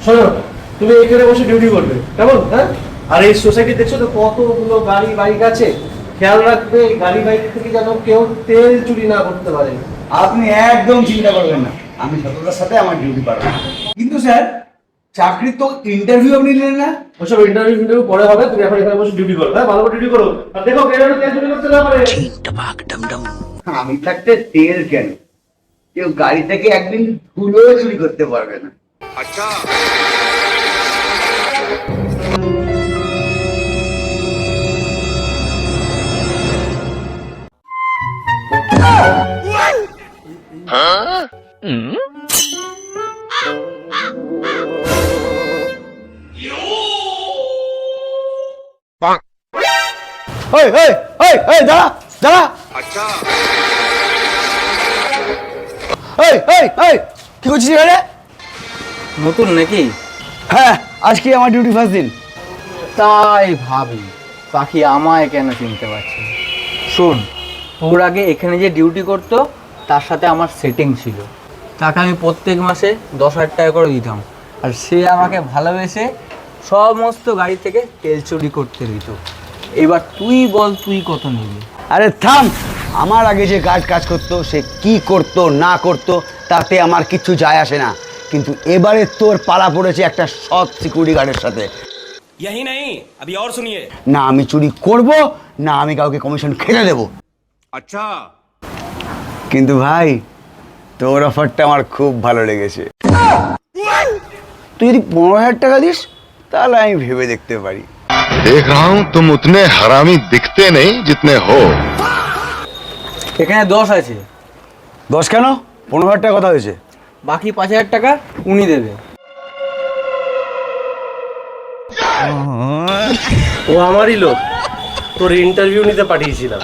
শোনো, তুমি এখানে বসে ডিউটি করবে, কেমন? হ্যাঁ, আর এই সোসাইটি দেখছো তো কতগুলো গাড়ি বাইক আছে, খেয়াল রাখবে গাড়ি বাইক থেকে যেন কেউ তেল চুরি না করতে পারে। আপনি একদম চিন্তা করবেন না, আমি সততার সাথে আমার ডিউটি পারবো। কিন্তু স্যার, চাকরির তো ইন্টারভিউ আপনি নিলেন না? ওসব ইন্টারভিউ পরে হবে, তুমি এখন এখানে বসে ডিউটি করো। হ্যাঁ, ভালো করে ডিউটি করো, আর দেখো কেউ যেন তেল চুরি করতে না পারে। আমি থাকতে তেল কেন, কেউ গাড়ি থেকে একদিন ধুলো চুরি করতে পারবে না। আচ্ছা, ওই ওই ওই ওই দাঁড়া দাঁড়া। আচ্ছা, ওই ওই ওই কি করছিস এখানে? নতুন নাকি? হ্যাঁ, আজকে আমার ডিউটি ফার্স্ট দিন। তাই ভাবি পাখি আমায় কেন চিনতে পারছে না। শোন, তোর আগে এখানে যে ডিউটি করতো তার সাথে আমার সেটিং ছিল। তাকে আমি প্রত্যেক মাসে 10,000 টাকা করে দিতাম, আর সে আমাকে ভালোবেসে সমস্ত গাড়ি থেকে তেল চুরি করতে দিত। এবার তুই বল, তুই কত নিবি? আরে থাম, আমার আগে যে গার্ড কাজ করতো সে কি করতো না করতো তাতে আমার কিচ্ছু যায় আসে না, কিন্তু এবারে তোর পালা পড়েছে একটা সৎ সিকিউরিটি গার্ডের সাথে। यही नहीं, अभी और सुनिए। না আমি চুরি করব, না আমি কাউকে কমিশন খেতে দেব। আচ্ছা, কিন্তু ভাই, তোর অফারটা আমার খুব ভালো লেগেছে। তুই যদি 15,000 টাকা দিস তাহলে আমি ভেবে দেখতে পারি। देख रहा हूं तुम उतने हरामी दिखते नहीं जितने हो। এখানে 10 আছে, 10 কেন? 15,000 টাকা কথা হয়েছে। বাকি 5,000 টাকা উনি দেবে। ও আমারই লোক, তোর ইন্টারভিউ নিতে পাঠিয়েছিলাম।